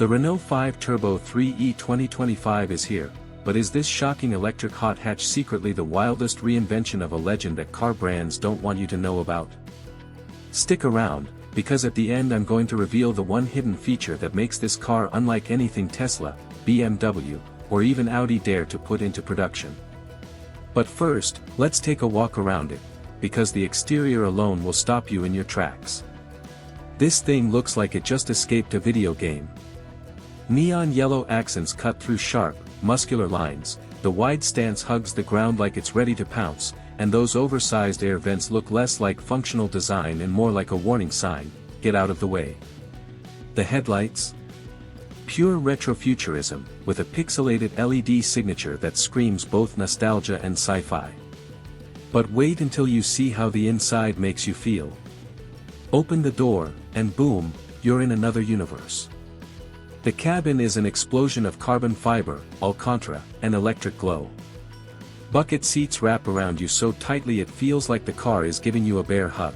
The Renault 5 Turbo 3e 2025 is here, but is this shocking electric hot hatch secretly the wildest reinvention of a legend that car brands don't want you to know about? Stick around, because at the end I'm going to reveal the one hidden feature that makes this car unlike anything Tesla, BMW, or even Audi dare to put into production. But first, let's take a walk around it, because the exterior alone will stop you in your tracks. This thing looks like it just escaped a video game. Neon yellow accents cut through sharp, muscular lines, the wide stance hugs the ground like it's ready to pounce, and those oversized air vents look less like functional design and more like a warning sign, get out of the way. The headlights? Pure retrofuturism, with a pixelated LED signature that screams both nostalgia and sci-fi. But wait until you see how the inside makes you feel. Open the door, and boom, you're in another universe. The cabin is an explosion of carbon fiber, Alcantara, and electric glow. Bucket seats wrap around you so tightly it feels like the car is giving you a bear hug.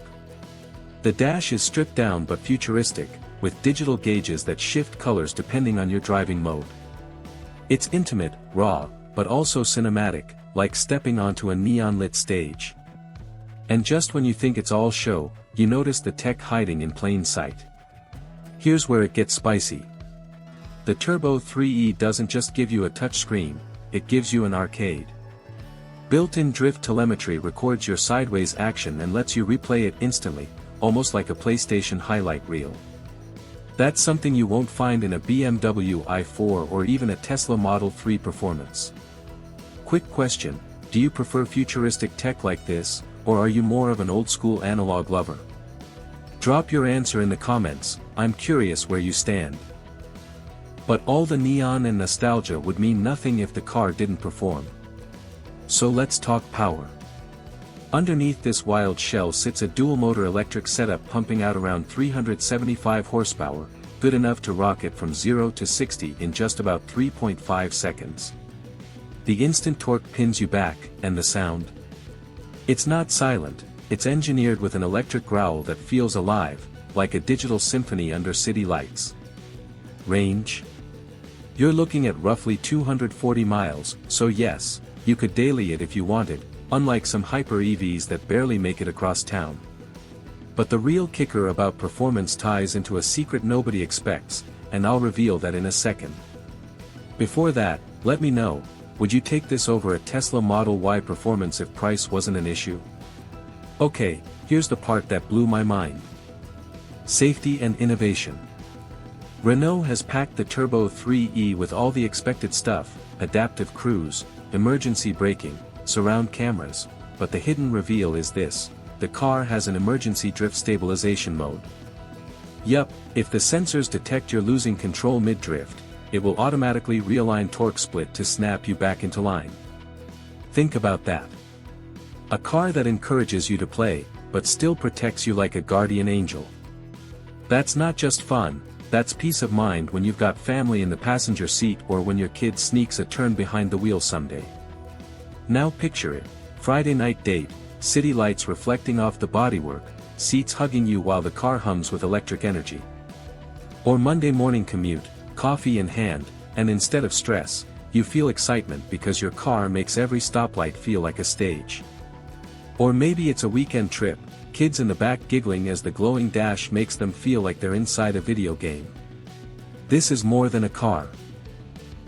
The dash is stripped down but futuristic, with digital gauges that shift colors depending on your driving mode. It's intimate, raw, but also cinematic, like stepping onto a neon-lit stage. And just when you think it's all show, you notice the tech hiding in plain sight. Here's where it gets spicy. The Turbo 3e doesn't just give you a touchscreen, it gives you an arcade. Built-in drift telemetry records your sideways action and lets you replay it instantly, almost like a PlayStation highlight reel. That's something you won't find in a BMW i4 or even a Tesla Model 3 Performance. Quick question, do you prefer futuristic tech like this, or are you more of an old-school analog lover? Drop your answer in the comments, I'm curious where you stand. But all the neon and nostalgia would mean nothing if the car didn't perform. So let's talk power. Underneath this wild shell sits a dual-motor electric setup pumping out around 375 horsepower, good enough to rock it from 0 to 60 in just about 3.5 seconds. The instant torque pins you back, and the sound? It's not silent, it's engineered with an electric growl that feels alive, like a digital symphony under city lights. Range? You're looking at roughly 240 miles, so yes, you could daily it if you wanted, unlike some hyper EVs that barely make it across town. But the real kicker about performance ties into a secret nobody expects, and I'll reveal that in a second. Before that, let me know, would you take this over a Tesla Model Y Performance if price wasn't an issue? Okay, here's the part that blew my mind. Safety and innovation. Renault has packed the Turbo 3e with all the expected stuff, adaptive cruise, emergency braking, surround cameras, but the hidden reveal is this, the car has an emergency drift stabilization mode. Yup, if the sensors detect you're losing control mid-drift, it will automatically realign torque split to snap you back into line. Think about that. A car that encourages you to play, but still protects you like a guardian angel. That's not just fun, that's peace of mind when you've got family in the passenger seat or when your kid sneaks a turn behind the wheel someday. Now picture it, Friday night date, city lights reflecting off the bodywork, seats hugging you while the car hums with electric energy. Or Monday morning commute, coffee in hand, and instead of stress, you feel excitement because your car makes every stoplight feel like a stage. Or maybe it's a weekend trip, kids in the back giggling as the glowing dash makes them feel like they're inside a video game. This is more than a car.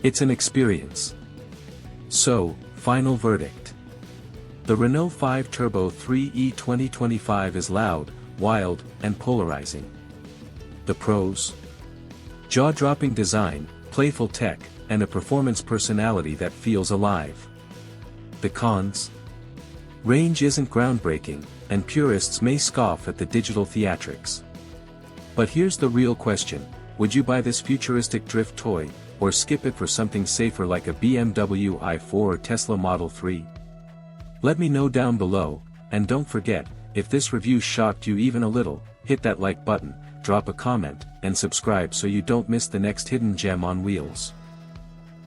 It's an experience. So, final verdict. The Renault 5 Turbo 3e 2025 is loud, wild, and polarizing. The pros? Jaw-dropping design, playful tech, and a performance personality that feels alive. The cons? Range isn't groundbreaking, and purists may scoff at the digital theatrics. But here's the real question, would you buy this futuristic drift toy, or skip it for something safer like a BMW i4 or Tesla Model 3? Let me know down below, and don't forget, if this review shocked you even a little, hit that like button, drop a comment, and subscribe so you don't miss the next hidden gem on wheels.